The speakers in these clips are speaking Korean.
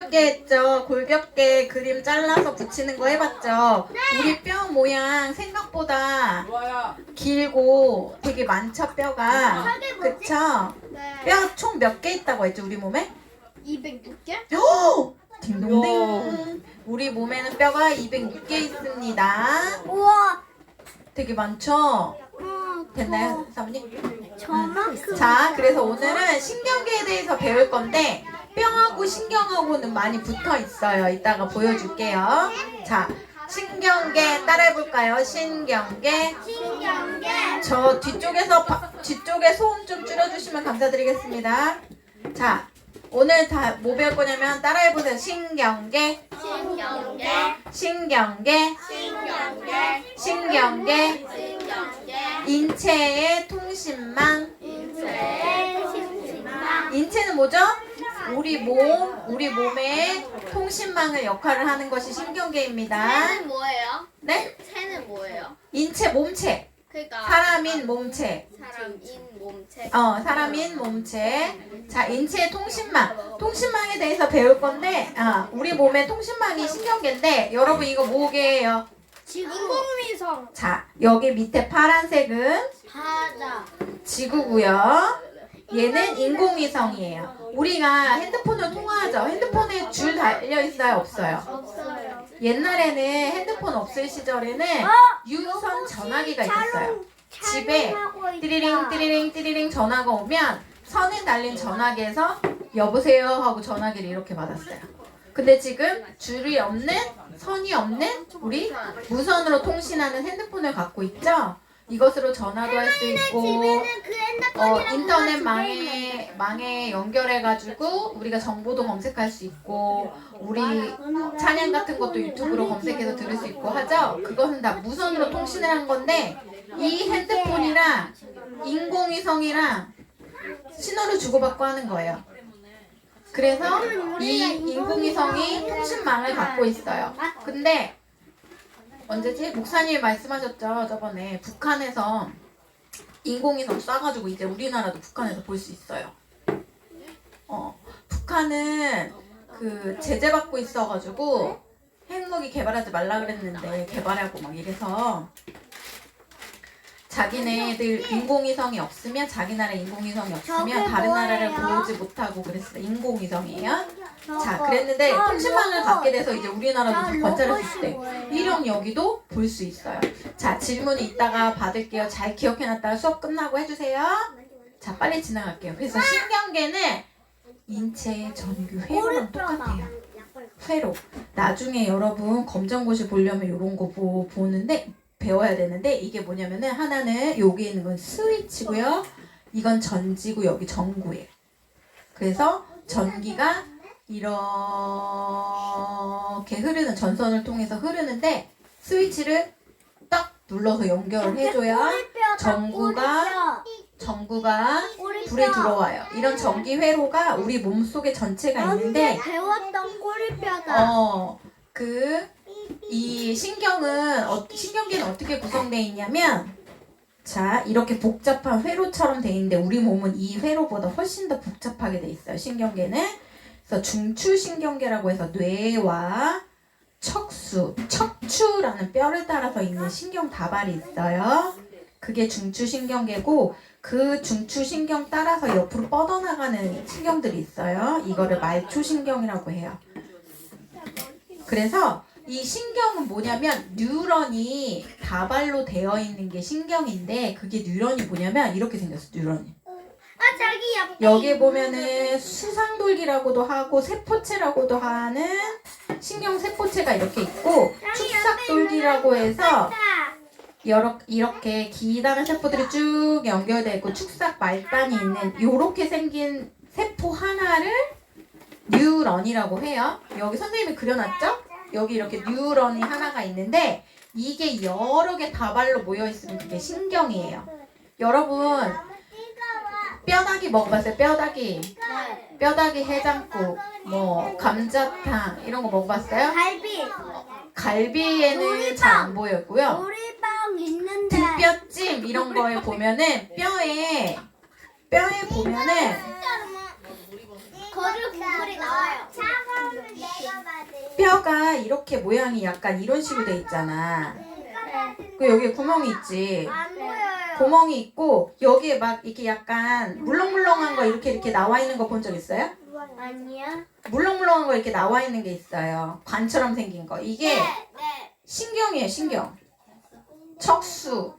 골격계 했죠? 골격계 그림 잘라서 붙이는 거 해봤죠? 우리 뼈 모양 생각보다 길고 되게 많죠, 뼈가. 그쵸? 네. 뼈 총 몇 개 있다고 했죠, 우리 몸에? 206개? 오! 딩동댕. 우리 몸에는 뼈가 206개 있습니다. 우와. 되게 많죠? 어, 됐나요, 사모님? 저만큼. 자, 그래서 오늘은 신경계에 대해서 배울 건데 뼈하고 신경하고는 많이 붙어 있어요. 이따가 보여줄게요. 자, 신경계 따라해볼까요? 신경계. 신경계. 저 뒤쪽에 소음 좀 줄여주시면 감사드리겠습니다. 자, 오늘 다 뭐 배울 거냐면 따라해보세요. 신경계. 신경계. 신경계. 신경계. 신경계. 신경계. 인체의 통신망. 인체의 신신망. 인체는 뭐죠? 우리 몸의 통신망을 역할을 하는 것이 신경계입니다. 새는 뭐예요? 네? 새는 뭐예요? 인체, 몸체. 그러니까 사람인 몸체. 사람인 몸체. 사람인 몸체. 자, 인체의 통신망. 통신망에 대해서 배울 건데, 우리 몸의 통신망이 신경계인데, 여러분 이거 뭐게예요? 인공위성. 자, 여기 밑에 파란색은 바다. 지구고요. 얘는 인공위성이에요. 우리가 핸드폰을 통화하죠. 핸드폰에 줄 달려 있어요, 없어요? 없어요. 옛날에는 핸드폰 없을 시절에는 유선 전화기가 있었어요. 집에 띠리링 띠리링 띠리링 전화가 오면 선에 달린 전화기에서 여보세요 하고 전화기를 이렇게 받았어요. 근데 지금 줄이 없는, 선이 없는 우리 무선으로 통신하는 핸드폰을 갖고 있죠. 이것으로 전화도 할 수 있고 그 핸드폰이랑 인터넷 망에 연결해가지고 우리가 정보도 검색할 수 있고 우리 찬양 같은 것도 유튜브로 검색해서 들을 수 있고 하죠. 그것은 다 무선으로 통신을 한 건데 이 핸드폰이랑 인공위성이랑 신호를 주고받고 하는 거예요. 그래서 이 인공위성이 통신망을 갖고 있어요. 근데 언제지? 목사님이 말씀하셨죠, 저번에. 북한에서 인공위성 쏴가지고 이제 우리나라도 북한에서 볼 수 있어요. 북한은 그 제재받고 있어가지고 핵무기 개발하지 말라 그랬는데 개발하고 막 이래서 자기네들 인공위성이 없으면 자기 나라 인공위성이 없으면 다른 나라를 보지 못하고 그랬어요. 인공위성이에요. 자, 그랬는데 통신망을 갖게 돼서 이제 우리나라도 관찰할 수 있대. 이런 여기도 볼 수 있어요. 자, 질문이 이따가 받을게요. 잘 기억해놨다가 수업 끝나고 해주세요. 자, 빨리 지나갈게요. 그래서 신경계는 인체의 전교 회로랑 똑같아요. 회로. 나중에 여러분 검정고시 보려면 이런 거 보는데 배워야 되는데 이게 뭐냐면은 하나는 여기 있는 건 스위치고요. 이건 전지고 여기 전구예요. 그래서 전기가 이렇게 흐르는 전선을 통해서 흐르는데 스위치를 딱 눌러서 연결을 해줘야 전구가 불에 들어와요. 이런 전기 회로가 우리 몸속에 전체가 있는데 배웠던 꼬리뼈다. 이 신경계는 어떻게 구성되어 있냐면 자, 이렇게 복잡한 회로처럼 되어 있는데 우리 몸은 이 회로보다 훨씬 더 복잡하게 되어 있어요. 신경계는. 그래서 중추신경계라고 해서 뇌와 척추라는 뼈를 따라서 있는 신경 다발이 있어요. 그게 중추신경계고 그 중추신경 따라서 옆으로 뻗어나가는 신경들이 있어요. 이거를 말초신경이라고 해요. 그래서 이 신경은 뭐냐면 뉴런이 다발로 되어 있는 게 신경인데 그게 뉴런이 뭐냐면 이렇게 생겼어. 뉴런이. 자기 옆에 여기 보면은 수상돌기라고도 하고 세포체라고도 하는 신경 세포체가 이렇게 있고 축삭돌기라고 해서 이렇게 기다란 세포들이 쭉 연결되어 있고 축삭 말단이 있는 이렇게 생긴 세포 하나를 뉴런이라고 해요. 여기 선생님이 그려놨죠? 여기 이렇게 뉴런이 하나가 있는데 이게 여러 개 다발로 모여 있으면 그게 신경이에요. 여러분 뼈다귀 먹어봤어요? 뼈다귀. 네. 뼈다귀 해장국, 뭐 감자탕 이런 거 먹어봤어요? 갈비. 갈비에는 잘 안 보였고요. 오리빵 있는데. 등뼈찜 이런 거에 보면은 뼈에 보면은 거들 국물이 나와요. 차가운데 뼈가 이렇게 모양이 약간 이런 식으로 돼 있잖아. 그 여기에 구멍이 있지. 안 보여요. 구멍이 있고 여기에 막 이렇게 약간 물렁물렁한 거 이렇게 나와 있는 거 본 적 있어요? 아니야. 물렁물렁한 거 이렇게 나와 있는 게 있어요. 관처럼 생긴 거. 이게 네. 신경이에요, 신경. 척수.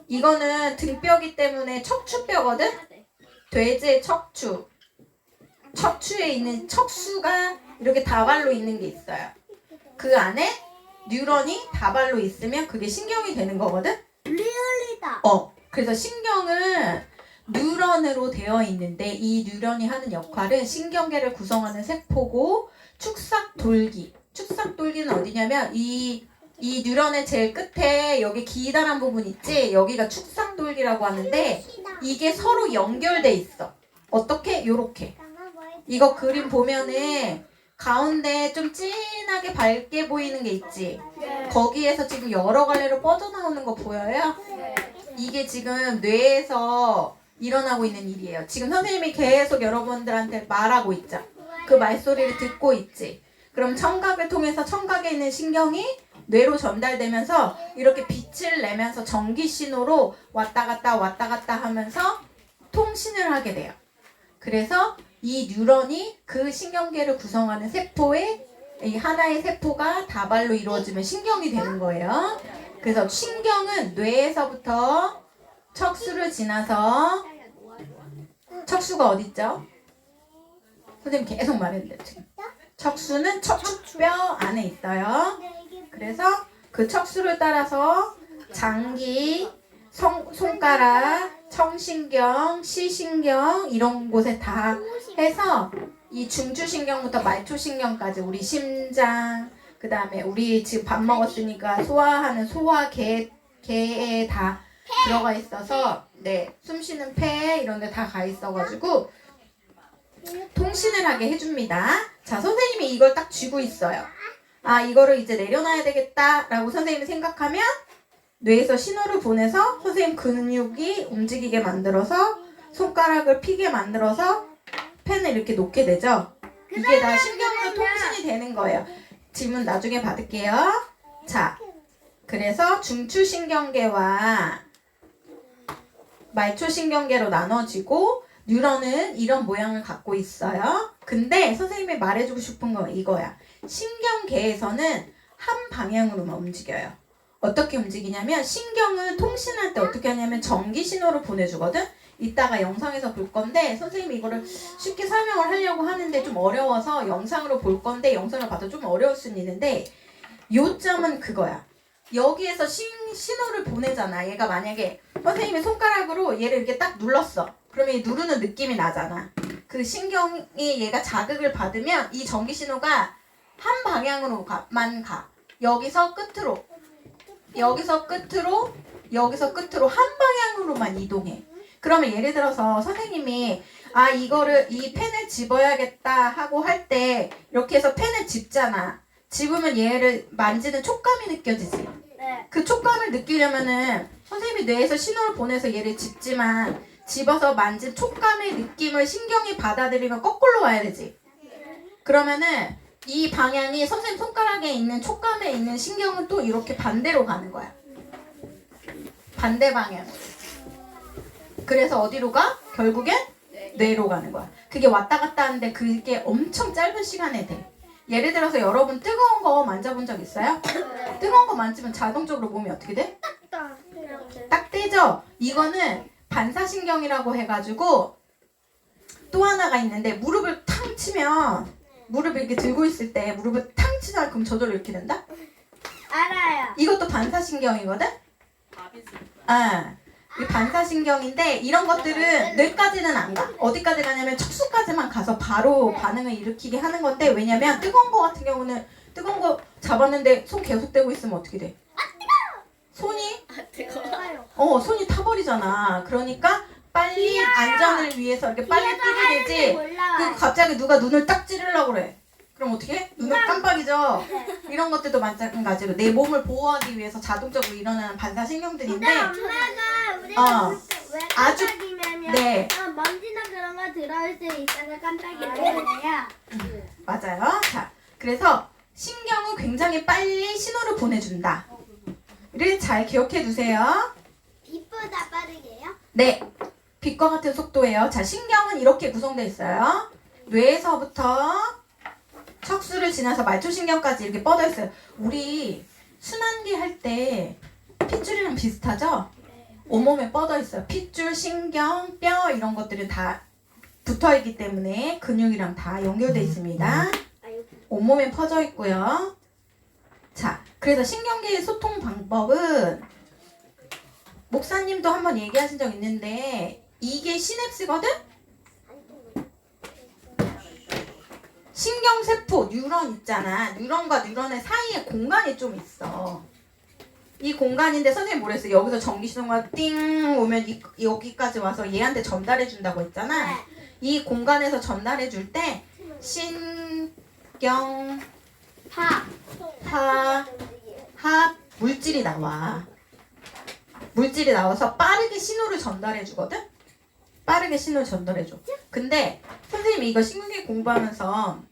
이거는 등뼈기 때문에 척추뼈거든? 돼지의 척추. 척추에 있는 척수가 이렇게 다발로 있는 게 있어요. 그 안에 뉴런이 다발로 있으면 그게 신경이 되는 거거든? 리얼이다. 그래서 신경은 뉴런으로 되어 있는데 이 뉴런이 하는 역할은 신경계를 구성하는 세포고 축삭돌기. 축삭돌기는 어디냐면 이 뉴런의 제일 끝에 여기 기다란 부분 있지? 여기가 축삭돌기라고 하는데 이게 서로 연결돼 있어. 어떻게? 요렇게. 이거 그림 보면은 가운데 좀 진하게 밝게 보이는 게 있지? 거기에서 지금 여러 갈래로 뻗어나오는 거 보여요? 이게 지금 뇌에서 일어나고 있는 일이에요. 지금 선생님이 계속 여러분들한테 말하고 있죠? 그 말소리를 듣고 있지? 그럼 청각을 통해서 청각에 있는 신경이 뇌로 전달되면서 이렇게 빛을 내면서 전기 신호로 왔다 갔다 하면서 통신을 하게 돼요. 그래서 이 뉴런이 그 신경계를 구성하는 세포의 이 하나의 세포가 다발로 이루어지면 신경이 되는 거예요. 그래서 신경은 뇌에서부터 척수를 지나서 척수가 어디 있죠? 선생님 계속 말했는데 지금. 척수는 척추뼈 안에 있어요. 그래서 그 척수를 따라서 장기, 손가락, 청신경, 시신경 이런 곳에 다 해서 이 중추신경부터 말초신경까지 우리 심장, 그 다음에 우리 지금 밥 먹었으니까 소화하는 소화계에 다 들어가 있어서 숨 쉬는 폐 이런 데 다 가 있어가지고 통신을 하게 해줍니다. 자, 선생님이 이걸 딱 쥐고 있어요. 아, 이거를 이제 내려놔야 되겠다 라고 선생님이 생각하면 뇌에서 신호를 보내서 선생님 근육이 움직이게 만들어서 손가락을 피게 만들어서 펜을 이렇게 놓게 되죠. 이게 다 신경으로 통신이 되는 거예요. 질문 나중에 받을게요. 자, 그래서 중추신경계와 말초신경계로 나눠지고 뉴런은 이런 모양을 갖고 있어요. 근데 선생님이 말해주고 싶은 건 이거야. 신경계에서는 한 방향으로만 움직여요. 어떻게 움직이냐면 신경은 통신할 때 어떻게 하냐면 전기 신호를 보내주거든. 이따가 영상에서 볼 건데 선생님이 이거를 쉽게 설명을 하려고 하는데 좀 어려워서 영상으로 볼 건데 영상을 봐도 좀 어려울 수는 있는데 요점은 그거야. 여기에서 신호를 보내잖아. 얘가 만약에 선생님이 손가락으로 얘를 이렇게 딱 눌렀어. 그러면 이 누르는 느낌이 나잖아. 그 신경이 얘가 자극을 받으면 이 전기 신호가 한 방향으로만 가. 여기서 끝으로 한 방향으로만 이동해. 그러면 예를 들어서 선생님이 이거를 이 펜을 집어야겠다 하고 할 때 이렇게 해서 펜을 집잖아. 집으면 얘를 만지는 촉감이 느껴지지. 네. 그 촉감을 느끼려면은 선생님이 뇌에서 신호를 보내서 얘를 집지만 집어서 만진 촉감의 느낌을 신경이 받아들이면 거꾸로 와야 되지. 그러면은 이 방향이 선생님 손가락에 있는 촉감에 있는 신경은 또 이렇게 반대로 가는 거야. 반대 방향. 그래서 어디로 가? 결국엔 뇌로 가는 거야. 그게 왔다 갔다 하는데 그게 엄청 짧은 시간에 돼. 예를 들어서 여러분 뜨거운 거 만져본 적 있어요? 뜨거운 거 만지면 자동적으로 몸이 어떻게 돼? 딱 떼죠? 이거는 반사신경이라고 해가지고 또 하나가 있는데 무릎을 탕 치면 무릎을 이렇게 들고 있을 때 무릎을 탕 치잖아. 그럼 저절로 이렇게 된다? 알아요. 이것도 반사신경이거든? 이 반사신경인데 이런 것들은 뇌까지는 안 가. 어디까지 가냐면 척수까지만 가서 바로 반응을 일으키게 하는 건데 왜냐면 뜨거운 거 같은 경우는 뜨거운 거 잡았는데 손 계속 떼고 있으면 어떻게 돼? 손이? 손이 타버리잖아. 그러니까 빨리 안전을 위해서 이렇게 빨리 뜨게 되지. 그 갑자기 누가 눈을 딱 찌르려고 그래. 그럼 어떻게 해? 눈을 깜빡이죠. 이런 것들도 마찬가지로 내 몸을 보호하기 위해서 자동적으로 일어나는 반사신경들인데 엄마가 우리가 왜 아주- 깜빡이냐면 네. 먼지나 그런 거 들어올 수 있어서 깜빡이 놀래요. 맞아요. 자, 그래서 신경은 굉장히 빨리 신호를 보내준다. 를 잘 기억해 두세요. 빛보다 빠르게요? 네, 빛과 같은 속도예요. 자, 신경은 이렇게 구성되어 있어요. 뇌에서부터 척수를 지나서 말초신경까지 이렇게 뻗어 있어요. 우리 순환기 할 때 핏줄이랑 비슷하죠? 온몸에 뻗어 있어요. 핏줄, 신경, 뼈 이런 것들은 다 붙어 있기 때문에 근육이랑 다 연결되어 있습니다. 온몸에 퍼져 있고요. 자, 그래서 신경계의 소통 방법은 목사님도 한번 얘기하신 적 있는데 이게 시냅스거든? 신경세포, 뉴런 있잖아. 뉴런과 뉴런의 사이에 공간이 좀 있어. 이 공간인데 선생님 뭐랬어? 여기서 전기신호가 띵 오면 여기까지 와서 얘한테 전달해 준다고 했잖아. 이 공간에서 전달해 줄 때 신경 합 물질이 나와. 물질이 나와서 빠르게 신호를 전달해 주거든? 빠르게 신호를 전달해 줘. 근데 선생님이 이거 신경계 공부하면서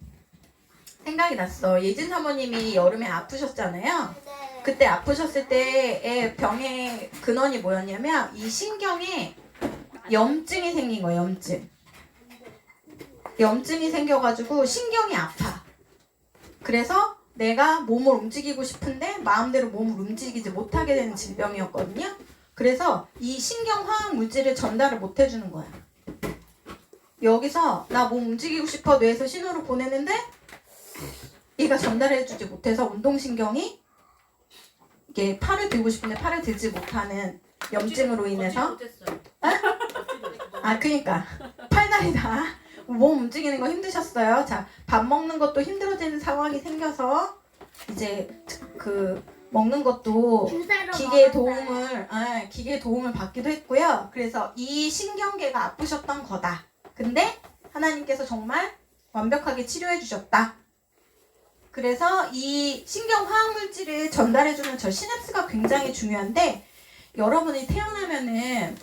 생각이 났어. 예진 사모님이 여름에 아프셨잖아요. 그때 아프셨을 때의 병의 근원이 뭐였냐면 이 신경에 염증이 생긴 거예요. 염증이 생겨가지고 신경이 아파. 그래서 내가 몸을 움직이고 싶은데 마음대로 몸을 움직이지 못하게 되는 질병이었거든요. 그래서 이 신경화학 물질을 전달을 못 해주는 거야. 여기서 나 몸 움직이고 싶어 뇌에서 신호를 보내는데 얘가 전달해주지 못해서 운동신경이 이게 팔을 들고 싶은데 팔을 들지 못하는 염증으로 인해서 그러니까 팔다리 다 몸 움직이는 거 힘드셨어요. 자, 밥 먹는 것도 힘들어지는 상황이 생겨서 이제 그 먹는 것도 기계의 도움을 받기도 했고요. 그래서 이 신경계가 아프셨던 거다. 근데 하나님께서 정말 완벽하게 치료해 주셨다. 그래서 이 신경 화학 물질을 전달해 주는 저 시냅스가 굉장히 중요한데 여러분이 태어나면은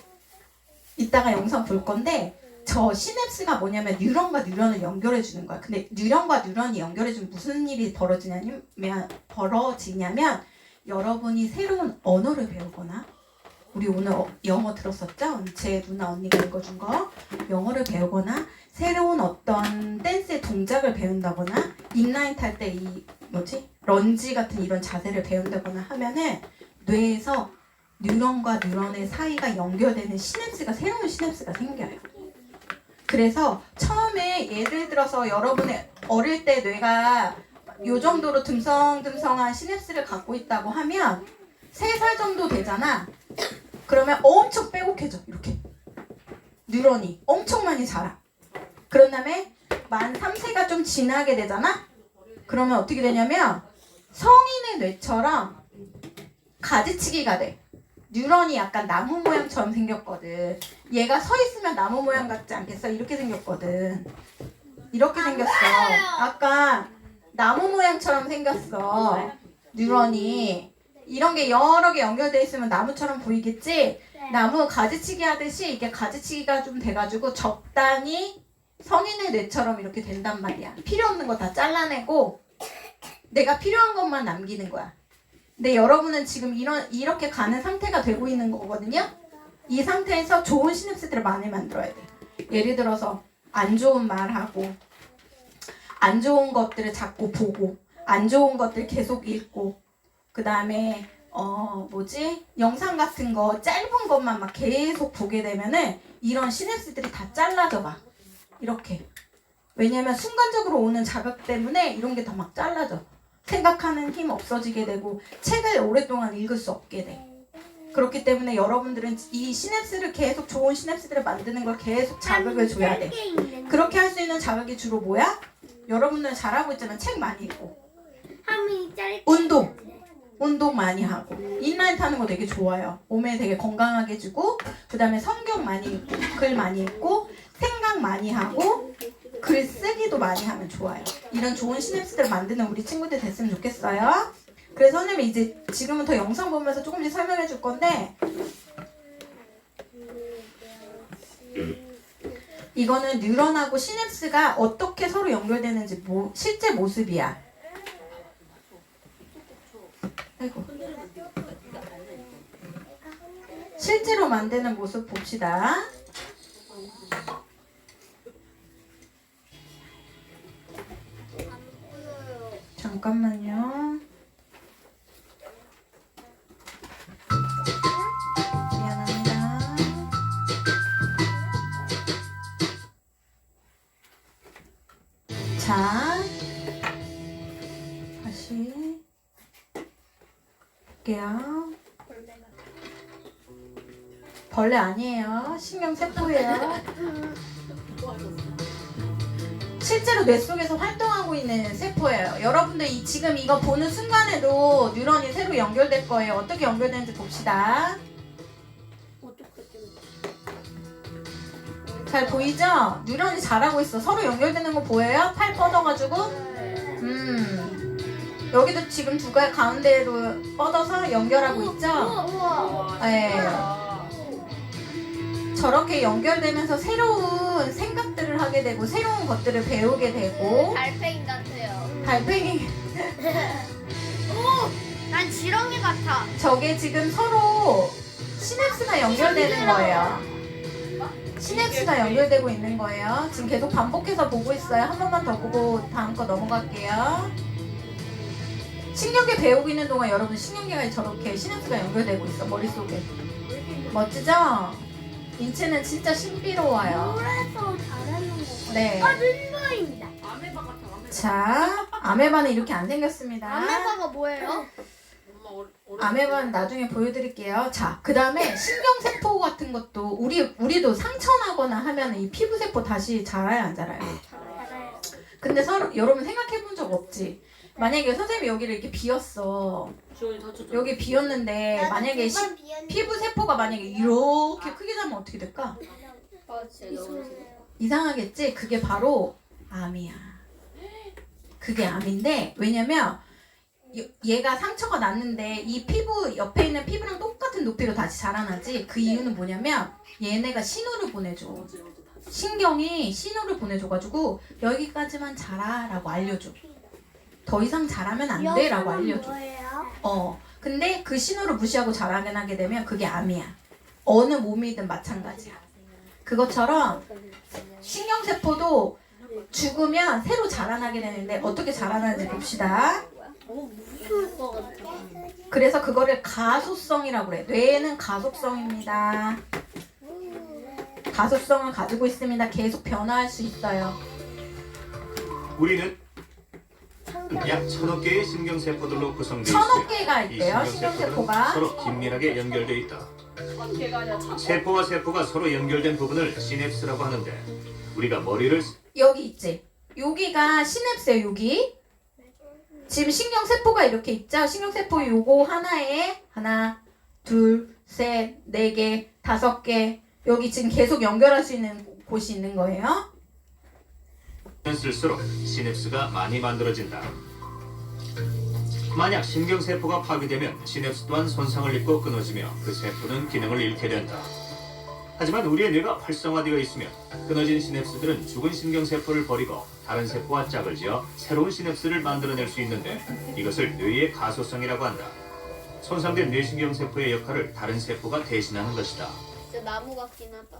이따가 영상 볼 건데 저 시냅스가 뭐냐면 뉴런과 뉴런을 연결해 주는 거야. 근데 뉴런과 뉴런이 연결해 주면 무슨 일이 벌어지냐면 여러분이 새로운 언어를 배우거나 우리 오늘 영어 들었었죠? 제 누나 언니가 읽어준 거 영어를 배우거나 새로운 어떤 댄스의 동작을 배운다거나 인라인 탈 때 이 런지 같은 이런 자세를 배운다거나 하면은 뇌에서 뉴런과 뉴런의 사이가 연결되는 시냅스가 새로운 시냅스가 생겨요. 그래서 처음에 예를 들어서 여러분의 어릴 때 뇌가 요 정도로 듬성듬성한 시냅스를 갖고 있다고 하면 3살 정도 되잖아. 그러면 엄청 빼곡해져. 이렇게 뉴런이 엄청 많이 자라. 그런 다음에 만 3세가 좀 지나게 되잖아. 그러면 어떻게 되냐면 성인의 뇌처럼 가지치기가 돼. 뉴런이 약간 나무 모양처럼 생겼거든. 얘가 서 있으면 나무 모양 같지 않겠어? 이렇게 생겼거든. 이렇게 생겼어. 아까 나무 모양처럼 생겼어. 뉴런이. 이런 게 여러 개 연결돼 있으면 나무처럼 보이겠지? 나무 가지치기 하듯이 이게 가지치기가 좀 돼가지고 적당히 성인의 뇌처럼 이렇게 된단 말이야. 필요 없는 거 다 잘라내고 내가 필요한 것만 남기는 거야. 근데 여러분은 지금 이렇게 가는 상태가 되고 있는 거거든요. 이 상태에서 좋은 시냅스들을 많이 만들어야 돼. 예를 들어서 안 좋은 말하고 안 좋은 것들을 자꾸 보고 안 좋은 것들 계속 읽고 그 다음에 영상 같은 거 짧은 것만 막 계속 보게 되면은 이런 시냅스들이 다 잘라져 가. 이렇게. 왜냐면 순간적으로 오는 자극 때문에 이런 게 다 막 잘라져. 생각하는 힘 없어지게 되고 책을 오랫동안 읽을 수 없게 돼. 그렇기 때문에 여러분들은 이 시냅스를 계속 좋은 시냅스들을 만드는 걸 계속 자극을 줘야 돼. 그렇게 할 수 있는 자극이 주로 뭐야? 여러분들은 잘하고 있잖아. 책 많이 읽고 운동 많이 하고 인라인 타는 거 되게 좋아요. 몸에 되게 건강하게 주고 그 다음에 성경 많이 읽고 글 많이 읽고 생각 많이 하고 글 쓰기도 많이 하면 좋아요. 이런 좋은 시냅스들을 만드는 우리 친구들 됐으면 좋겠어요. 그래서 선생님이 이제 지금은 더 영상 보면서 조금씩 설명해 줄 건데 이거는 뉴런하고 시냅스가 어떻게 서로 연결되는지 실제 모습이야. 아이고. 실제로 만드는 모습 봅시다. 잠깐만요. 미안합니다. 자, 다시 볼게요. 벌레 아니에요. 신경세포예요. 실제로 뇌 속에서 활동하고 있는 세포예요. 여러분들 지금 이거 보는 순간에도 뉴런이 새로 연결될 거예요. 어떻게 연결되는지 봅시다. 잘 보이죠? 뉴런이 잘하고 있어. 서로 연결되는 거 보여요? 팔 뻗어가지고. 여기도 지금 두 개 가운데로 뻗어서 연결하고 있죠? 네. 저렇게 연결되면서 새로운 생각들을 하게 되고 새로운 것들을 배우게 되고. 달팽이 같아요. 달팽이. 난 지렁이 같아. 저게 지금 서로 시냅스가 연결되는 거예요. 시냅스가 연결되고 있는 거예요. 지금 계속 반복해서 보고 있어요. 한 번만 더 보고 다음 거 넘어갈게요. 신경계 배우고 있는 동안 여러분 신경계가 저렇게 시냅스가 연결되고 있어. 머릿속에. 멋지죠? 인체는 진짜 신비로워요. 그래서 잘하는 거. 네. 눈물입니다. 자, 아메바는 이렇게 안 생겼습니다. 아메바가 뭐예요? 아메바는 나중에 보여드릴게요. 자, 그 다음에 신경세포 같은 것도 우리도 상처나거나 하면 이 피부세포 다시 자라요, 안 자라요? 근데 여러분 생각해본 적 없지? 만약에 선생님이 여기를 이렇게 비웠어. 여기 비웠는데 만약에 피부세포가 만약에 이렇게 크게 자면 어떻게 될까? 이상하겠지? 그게 바로 암이야. 그게 암인데 왜냐면 얘가 상처가 났는데 이 피부 옆에 있는 피부랑 똑같은 높이로 다시 자라나지. 그 이유는 뭐냐면 얘네가 신호를 보내줘. 신경이 신호를 보내줘가지고 여기까지만 자라 라고 알려줘. 더 이상 자라면 안 돼 라고 알려줘. 근데 그 신호를 무시하고 자라게 되면 그게 암이야. 어느 몸이든 마찬가지야. 그것처럼 신경세포도 죽으면 새로 자라나게 되는데 어떻게 자라나는지 봅시다. 그래서 그거를 가소성이라고 그래. 뇌는 가소성입니다. 가소성을 가지고 있습니다. 계속 변화할 수 있어요. 우리는 약 1000억 개의 신경세포들로 구성되어 1000억 개가 이 있대요. 신경세포들은 신경세포가. 서로 긴밀하게 연결되어 있다. 세포와 세포가 서로 연결된 부분을 시냅스라고 하는데 우리가 머리를 여기 있지. 여기가 시냅스예요. 여기. 지금 신경세포가 이렇게 있죠. 신경세포 요거 하나에 하나, 둘, 셋, 네 개, 5개. 여기 지금 계속 연결할 수 있는 곳이 있는 거예요. 쓸수록 시냅스가 많이 만들어진다. 만약 신경세포가 파괴되면 시냅스 또한 손상을 입고 끊어지며 그 세포는 기능을 잃게 된다. 하지만 우리의 뇌가 활성화되어 있으면 끊어진 시냅스들은 죽은 신경세포를 버리고 다른 세포와 짝을 지어 새로운 시냅스를 만들어낼 수 있는데 이것을 뇌의 가소성이라고 한다. 손상된 뇌신경세포의 역할을 다른 세포가 대신하는 것이다. 진짜 나무 같긴 하다.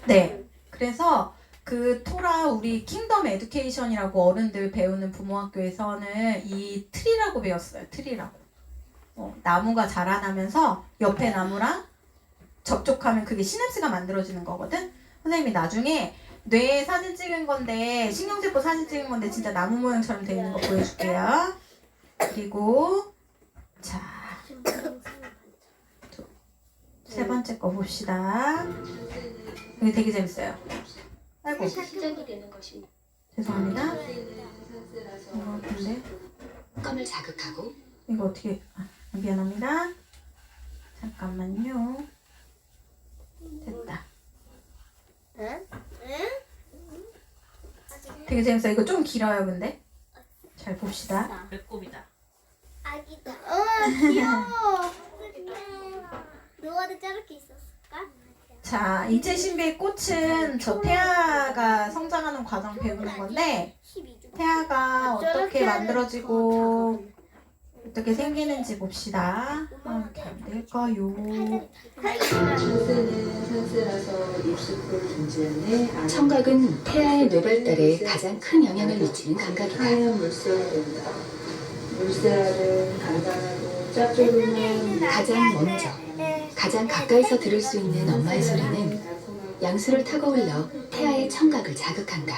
네. 그래서 그 토라 우리 킹덤 에듀케이션이라고 어른들 배우는 부모학교에서는 이 트리라고 배웠어요. 트리라고. 나무가 자라나면서 옆에 나무랑 접촉하면 그게 시냅스가 만들어지는 거거든. 선생님이 나중에 뇌 사진 찍은 건데 신경세포 사진 찍은 건데 진짜 나무 모양처럼 되어 있는 거 보여줄게요. 그리고 자, 세 번째 거 봅시다. 이게 되게 재밌어요. 아이고 시작이 되는 것입니다. 죄송합니다. 이거 근데 껌을 자극하고 이거 어떻게 미안합니다. 잠깐만요. 됐다. 되게 재밌어요. 이거 좀 길어요, 근데. 잘 봅시다. 배꼽이다. 아기다. 귀여워. 노아도 저렇게 있었을까? 자, 인체 신비의 꽃은 저 태아가 성장하는 과정 배우는 건데 12주. 태아가 어떻게 만들어지고 어떻게 생기는지 봅시다. 이렇게 하면 될까요? 상세는 상세라서 입술을 존재하네. 청각은 태아의 뇌발달에 가장 큰 영향을 미치는 감각이다. 하얀 물살이 된다. 물살은 간단하고 짭조름한 가장 먼저, 가장 가까이서 들을 수 있는 엄마의 소리는 양수를 타고 흘러 태아의 청각을 자극한다.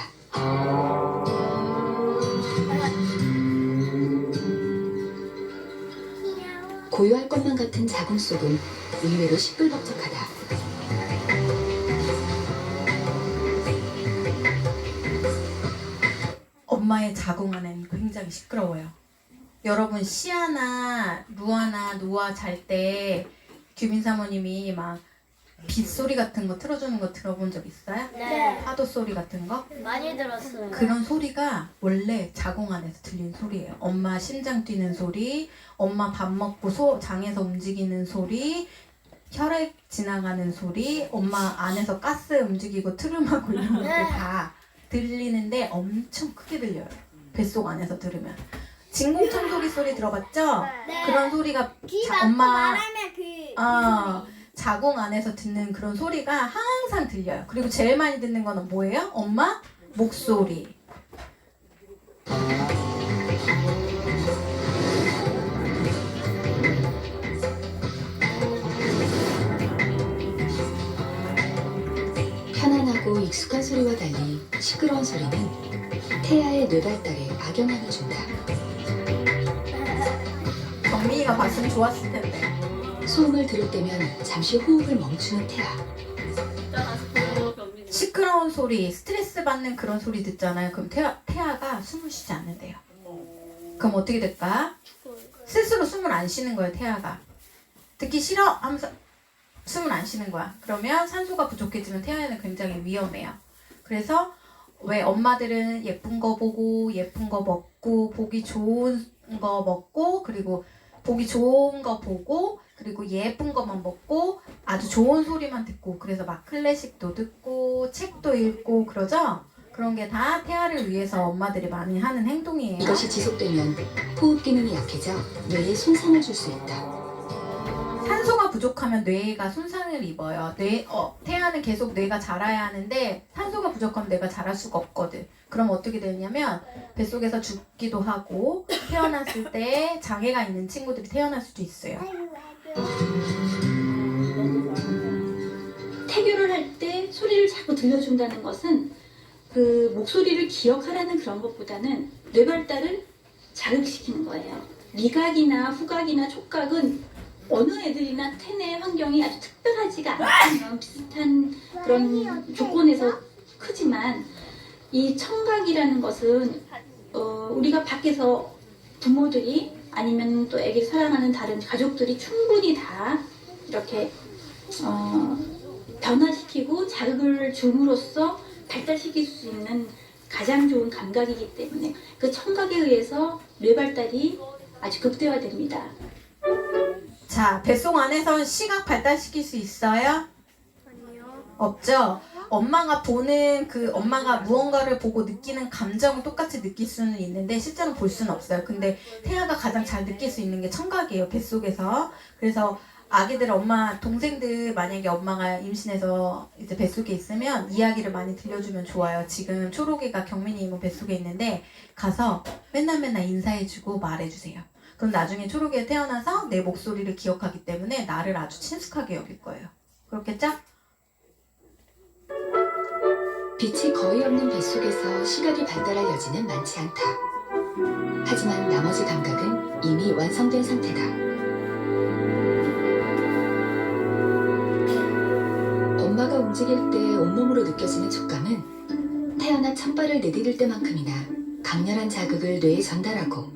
고요할 것만 같은 자궁 속은 의외로 시끌벅적하다. 엄마의 자궁 안에는 굉장히 시끄러워요. 여러분 시아나 루아나 노아 잘 때 규민 사모님이 막 빗소리 같은 거 틀어주는 거 들어본 적 있어요? 네. 파도 소리 같은 거? 많이 들었어요. 그런 소리가 원래 자궁 안에서 들리는 소리예요. 엄마 심장 뛰는 소리, 엄마 밥 먹고 장에서 움직이는 소리, 혈액 지나가는 소리, 엄마 안에서 가스 움직이고 트름하고 이런 것들 다 들리는데 엄청 크게 들려요. 뱃속 안에서 들으면. 진공청소기 소리 들어봤죠? 네. 그런 소리가 귀 자- 막고 엄마 말하면 그 자궁 안에서 듣는 그런 소리가 항상 들려요. 그리고 제일 많이 듣는 거는 뭐예요? 엄마 목소리. 편안하고 익숙한 소리와 달리 시끄러운 소리는 태아의 뇌발달에 악영향을 준다. 경민이가 봤으면 좋았을 텐데. 소음을 들을 때면 잠시 호흡을 멈추는 태아. 시끄러운 소리, 스트레스 받는 그런 소리 듣잖아요. 그럼 태아가 숨을 쉬지 않는데요. 그럼 어떻게 될까? 스스로 숨을 안 쉬는 거예요, 태아가. 듣기 싫어 하면서 숨을 안 쉬는 거야. 그러면 산소가 부족해지면 태아에는 굉장히 위험해요. 그래서 왜 엄마들은 예쁜 거 보고 예쁜 거 먹고 보기 좋은 거 먹고 그리고 보기 좋은 거 보고 그리고 예쁜 것만 먹고 아주 좋은 소리만 듣고 그래서 막 클래식도 듣고 책도 읽고 그러죠? 그런 게 다 태아를 위해서 엄마들이 많이 하는 행동이에요. 이것이 지속되면 호흡 기능이 약해져 뇌에 손상을 줄 수 있다. 산소가 부족하면 뇌가 손상을 입어요. 태아는 계속 뇌가 자라야 하는데 산소가 부족하면 뇌가 자랄 수가 없거든. 그럼 어떻게 되냐면 뱃속에서 죽기도 하고 태어났을 때 장애가 있는 친구들이 태어날 수도 있어요. 태교를 할 때 소리를 자꾸 들려준다는 것은 그 목소리를 기억하라는 그런 것보다는 뇌발달을 자극시키는 거예요. 미각이나 후각이나 촉각은 어느 애들이나 태내 환경이 아주 특별하지가 않지만 비슷한 그런 조건에서 크지만 이 청각이라는 것은 우리가 밖에서 부모들이 아니면 또 애기 사랑하는 다른 가족들이 충분히 다 이렇게 변화시키고 자극을 줌으로써 발달시킬 수 있는 가장 좋은 감각이기 때문에 그 청각에 의해서 뇌발달이 아주 극대화됩니다. 자, 뱃속 안에서 시각 발달시킬 수 있어요? 아니요. 없죠? 엄마가 보는 엄마가 무언가를 보고 느끼는 감정을 똑같이 느낄 수는 있는데 실제로 볼 수는 없어요. 근데 태아가 가장 잘 느낄 수 있는 게 청각이에요, 뱃속에서. 그래서 아기들 엄마 동생들 만약에 엄마가 임신해서 이제 뱃속에 있으면 이야기를 많이 들려주면 좋아요. 지금 초록이가 경민이 이모 뱃속에 있는데 가서 맨날 인사해주고 말해주세요. 그럼 나중에 초록이가 태어나서 내 목소리를 기억하기 때문에 나를 아주 친숙하게 여길 거예요. 그렇겠죠? 빛이 거의 없는 뱃속에서 시각이 발달할 여지는 많지 않다. 하지만 나머지 감각은 이미 완성된 상태다. 엄마가 움직일 때 온몸으로 느껴지는 촉감은 태어나 첫발을 내디딜 때만큼이나 강렬한 자극을 뇌에 전달하고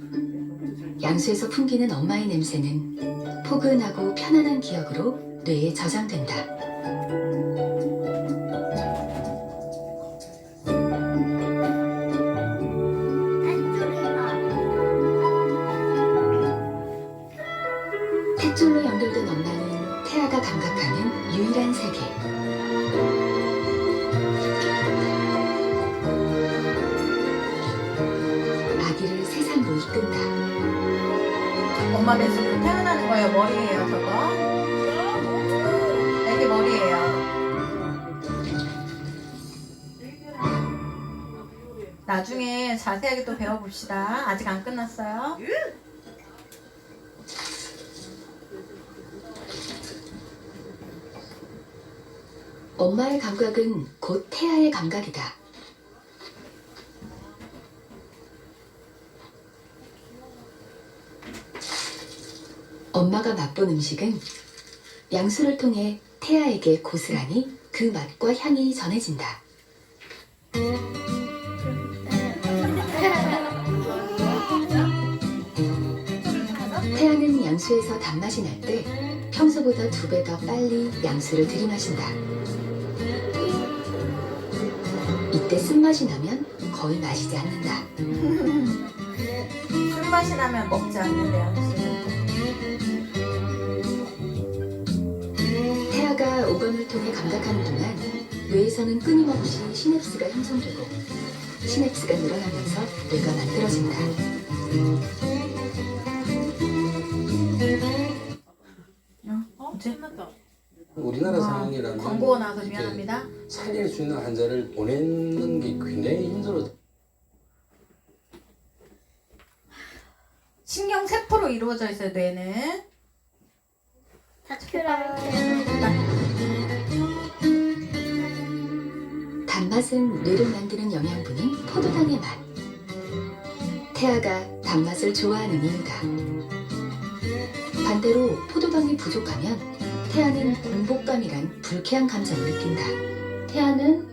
양수에서 풍기는 엄마의 냄새는 포근하고 편안한 기억으로 뇌에 저장된다. 탯줄로 연결된 엄마는 태아가 감각하는 유일한 세계. 아기를 세상으로 이끈다. 엄마 뱃속으로 태어나는 거예요. 머리예요, 저거. 애기 머리예요. 나중에 자세하게 또 배워봅시다. 아직 안 끝났어요. 엄마의 감각은 곧 태아의 감각이다. 엄마가 맛본 음식은 양수를 통해 태아에게 고스란히 그 맛과 향이 전해진다. 태아는 양수에서 단맛이 날 때 평소보다 2배 더 빨리 양수를 들이마신다. 이때 쓴맛이 나면 거의 마시지 않는다. 술맛이 나면 먹지 않는데요. 태아가 오감을 통해 감각하는 동안 뇌에서는 끊임없이 시냅스가 형성되고 시냅스가 늘어나면서 뇌가 만들어진다. 뭐지? 우리나라 상황이라면 광고가 나와서 이렇게 미안합니다. 살릴 수 있는 환자를 보내는 게 굉장히 힘들어. 신경세포로 이루어져 있어요, 뇌는. 단맛은 뇌를 만드는 영양분인 포도당의 맛. 태아가 단맛을 좋아하는 이유다. 반대로 포도당이 부족하면 태아는 공복감이란 불쾌한 감정을 느낀다. 태아는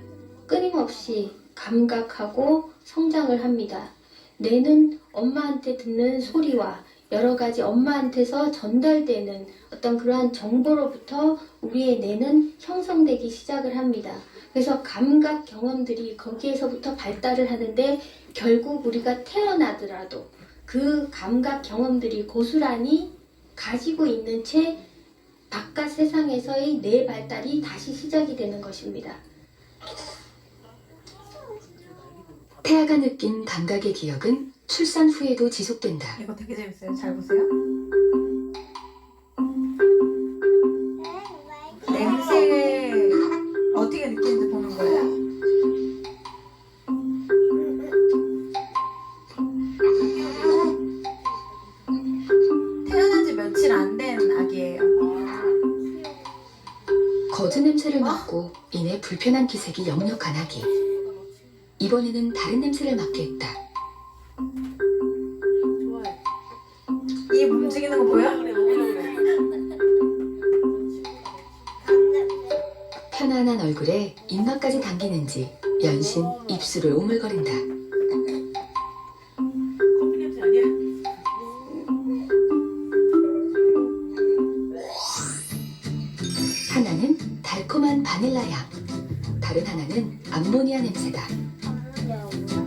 끊임없이 감각하고 성장을 합니다. 뇌는 엄마한테 듣는 소리와 여러 가지 엄마한테서 전달되는 어떤 그러한 정보로부터 우리의 뇌는 형성되기 시작을 합니다. 그래서 감각 경험들이 거기에서부터 발달을 하는데 결국 우리가 태어나더라도 그 감각 경험들이 고스란히 가지고 있는 채 바깥 세상에서의 뇌 발달이 다시 시작이 되는 것입니다. 태아가 느낀 감각의 기억은 출산 후에도 지속된다. 이거 되게 재밌어요. 잘 보세요. 냄새 어떻게 느끼는지 보는 거예요. 태어난 지 며칠 안 된 아기예요. 거즈 냄새를 맡고 이내 불편한 기색이 역력한 아기. 이번에는 다른 냄새를 맡게 했다. 입 움직이는 거 보여? 편안한 얼굴에 입맛까지 당기는지 연신 입술을 오물거린다. 하나는 달콤한 바닐라 향, 다른 하나는 암모니아 냄새다.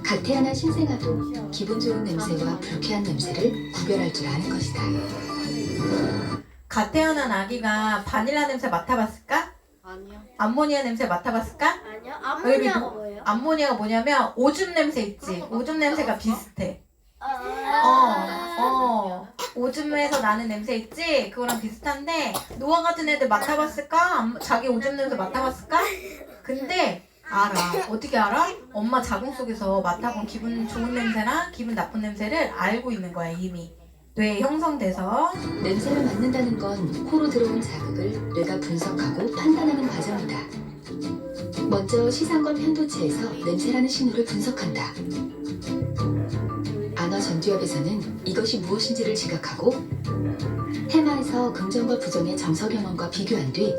갓 태어난 신생아도 기분 좋은 냄새와 불쾌한 냄새를 구별할 줄 아는 것이다. 갓 태어난 아기가 바닐라 냄새 맡아봤을까? 아니요. 암모니아 냄새 맡아봤을까? 아니요. 암모니아가 뭐예요? 암모니아가 뭐냐면 오줌 냄새 있지. 오줌 냄새가 비슷해. 오줌에서 나는 냄새 있지? 그거랑 비슷한데 노아 같은 애들 맡아봤을까? 자기 오줌 냄새 맡아봤을까? 근데 알아. 어떻게 알아? 엄마 자궁 속에서 맡아본 기분 좋은 냄새나 기분 나쁜 냄새를 알고 있는 거야 이미. 뇌에 형성돼서. 냄새를 맡는다는 건 코로 들어온 자극을 뇌가 분석하고 판단하는 과정이다. 먼저 시상권 편도체에서 냄새라는 신호를 분석한다. 안화 전두엽에서는 이것이 무엇인지를 지각하고 해마에서 긍정과 부정의 정서 경험과 비교한 뒤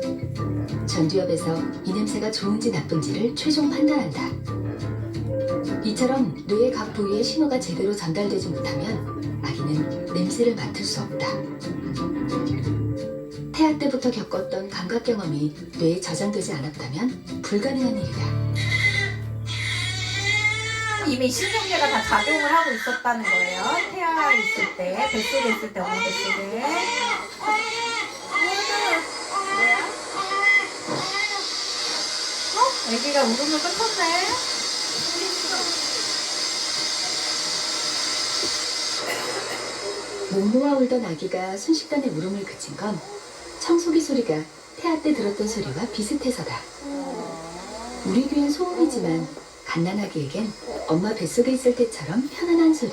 전두엽에서 이 냄새가 좋은지 나쁜지를 최종 판단한다. 이처럼 뇌의 각 부위에 신호가 제대로 전달되지 못하면 아기는 냄새를 맡을 수 없다. 태아 때부터 겪었던 감각 경험이 뇌에 저장되지 않았다면 불가능한 일이다. 이미 신경계가 다 작용을 하고 있었다는 거예요. 태아 있을 때, 뱃속에 있을 때, 엄마 뱃속에. 애기가 울음을 끊었네. 목 놓아 울던 아기가 순식간에 울음을 그친 건 청소기 소리가 태아 때 들었던 소리와 비슷해서다. 우리 귀엔 소음이지만 갓난아기에겐 엄마 뱃속에 있을 때처럼 편안한 소리.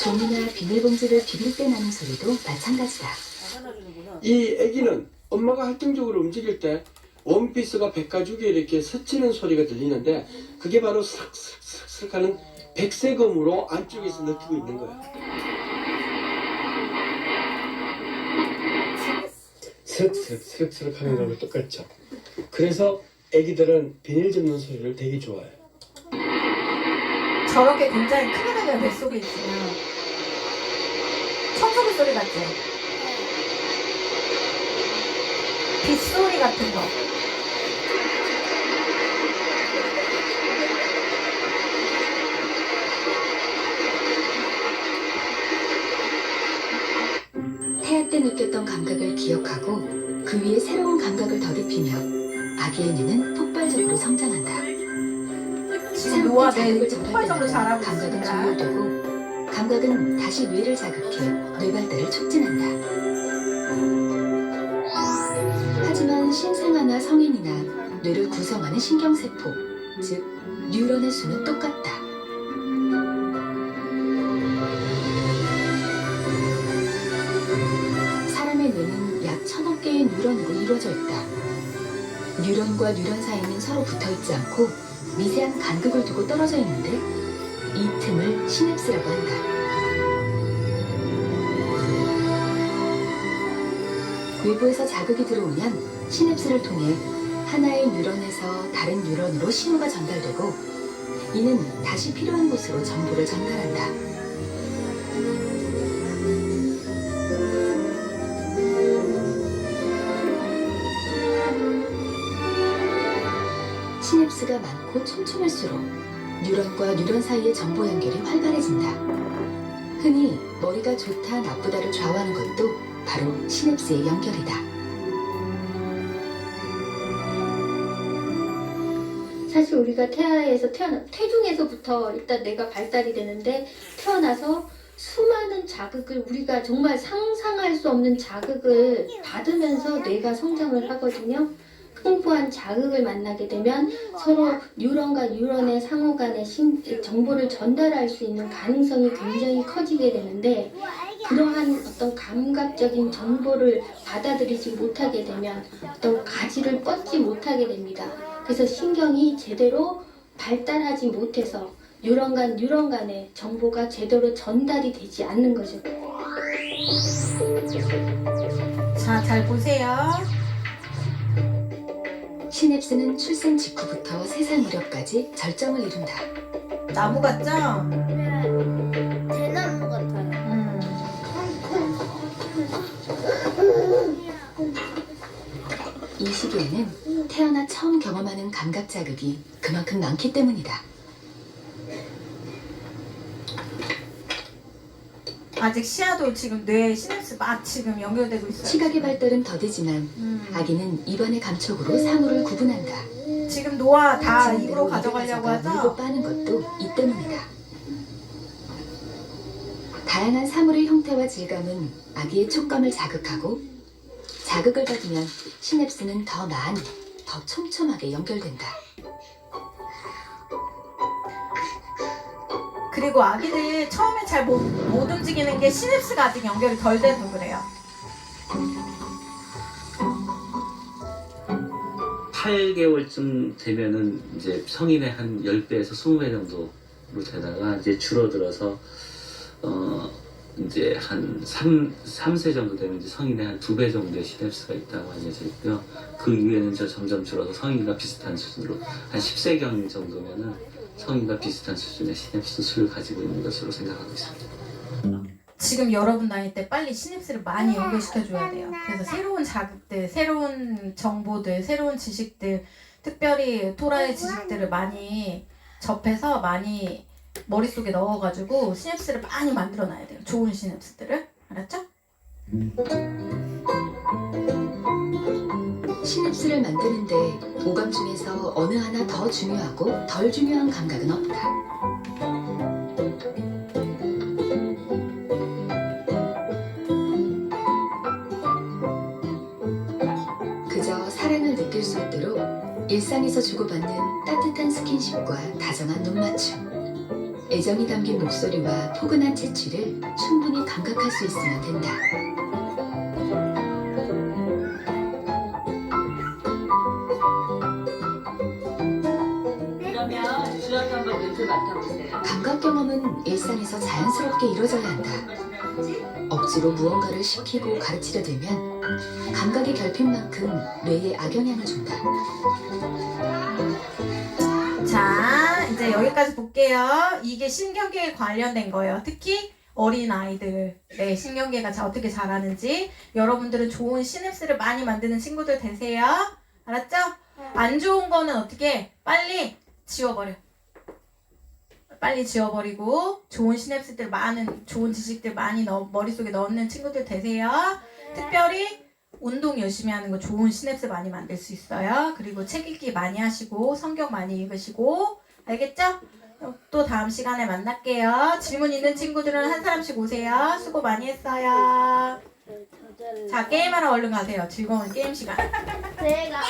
종이나 비닐봉지를 비빌 때 나는 소리도 마찬가지다. 이 아기는 엄마가 활동적으로 움직일 때 원피스가 백가죽에 이렇게 스치는 소리가 들리는데 그게 바로 슥슥슥슥 하는 백세금으로 안쪽에서 느끼고 있는 거야. 슥슥슥슥 하는 거랑 똑같죠. 그래서 아기들은 비닐 접는 소리를 되게 좋아해요. 저렇게 굉장히 큰 애가 뱃속에 있으면 청소기 소리 같지? 빗소리 같은 거. 태아 때 느꼈던 감각을 기억하고 그 위에 새로운 감각을 더듬히며 아기의 뇌는 폭발적으로 성장한다. 지금 노아 내 자극을 폭발적으로 전할 잘하고 때마다 감각은 있습니다. 조율되고 감각은 다시 뇌를 자극해 뇌 발달을 촉진한다. 하지만 신생아나 성인이나 뇌를 구성하는 신경세포, 즉 뉴런의 수는 똑같다. 사람의 뇌는 약 1000억 개의 뉴런으로 이루어져 있다. 뉴런과 뉴런 사이는 서로 붙어있지 않고 미세한 간극을 두고 떨어져 있는데 이 틈을 시냅스라고 한다. 외부에서 자극이 들어오면 시냅스를 통해 하나의 뉴런에서 다른 뉴런으로 신호가 전달되고 이는 다시 필요한 곳으로 정보를 전달한다. 시냅스가 많고 촘촘할수록 뉴런과 뉴런 사이의 정보 연결이 활발해진다. 흔히 머리가 좋다 나쁘다를 좌우하는 것도 바로 시냅스의 연결이다. 사실 우리가 태중에서부터 일단 뇌가 발달이 되는데 태어나서 수많은 자극을 우리가 정말 상상할 수 없는 자극을 받으면서 뇌가 성장을 하거든요. 풍부한 자극을 만나게 되면 서로 뉴런과 뉴런의 상호 간의 정보를 전달할 수 있는 가능성이 굉장히 커지게 되는데 그러한 어떤 감각적인 정보를 받아들이지 못하게 되면 어떤 가지를 뻗지 못하게 됩니다. 그래서 신경이 제대로 발달하지 못해서 뉴런과 뉴런 간의 정보가 제대로 전달이 되지 않는 거죠. 자, 잘 보세요. 시냅스는 출생 직후부터 세살 무렵까지 절정을 이룬다. 나무 같죠? 대나무 같아요. 이 시기에는 태어나 처음 경험하는 감각 자극이 그만큼 많기 때문이다. 아직 시야도 지금 뇌에 시냅스 막 지금 연결되고 있어요. 시각의 발달은 더디지만 아기는 입안의 감촉으로 사물을 구분한다. 지금 노아 다 지금대로 입으로 가져가려고 입에 가져가 물고 하죠? 빠는 것도 이 때문이다. 다양한 사물의 형태와 질감은 아기의 촉감을 자극하고 자극을 받으면 시냅스는 더 많이, 더 촘촘하게 연결된다. 그리고 아기들 처음에 잘 못 움직이는 게 시냅스가 아직 연결이 덜 돼서 그래요. 8개월쯤 되면은 이제 성인의 한 10배에서 20배 정도로 되다가 이제 줄어들어서 이제 한 3세 정도 되면 이제 성인의 한 2배 정도의 시냅스가 있다고 알려져 있고요. 그 이후에는 점점 줄어서 성인과 비슷한 수준으로 한 10세경 정도면은 성인과 비슷한 수준의 시냅스 수를 가지고 있는 것으로 생각하고 있습니다. 지금 여러분 나이 때 빨리 시냅스를 많이 연결시켜줘야 돼요. 그래서 새로운 자극들, 새로운 정보들, 새로운 지식들, 특별히 토라의 지식들을 많이 접해서 많이 머릿속에 넣어가지고 시냅스를 많이 만들어놔야 돼요. 좋은 시냅스들을. 알았죠? 신입스를 만드는데 오감 중에서 어느 하나 더 중요하고 덜 중요한 감각은 없다. 그저 사랑을 느낄 수 있도록 일상에서 주고받는 따뜻한 스킨십과 다정한 눈맞춤, 애정이 담긴 목소리와 포근한 채취를 충분히 감각할 수 있으면 된다. 그러면 주아도 한번 냄새 맡아보세요. 감각 경험은 일상에서 자연스럽게 이루어져야 한다. 억지로 무언가를 시키고 가르치려 들면 감각의 결핍만큼 뇌에 악영향을 준다. 자, 이제 여기까지 볼게요. 이게 신경계에 관련된 거예요. 특히 어린 아이들의 신경계가 어떻게 자라는지. 여러분들은 좋은 시냅스를 많이 만드는 친구들 되세요. 알았죠? 안 좋은 거는 어떻게 빨리 지워버려. 빨리 지워버리고 좋은 시냅스들 많은 좋은 지식들 많이 머릿속에 넣는 친구들 되세요. 특별히 운동 열심히 하는 거 좋은 시냅스 많이 만들 수 있어요. 그리고 책 읽기 많이 하시고 성경 많이 읽으시고 알겠죠? 또 다음 시간에 만날게요. 질문 있는 친구들은 한 사람씩 오세요. 수고 많이 했어요. 자, 게임하러 얼른 가세요. 즐거운 게임 시간. 내가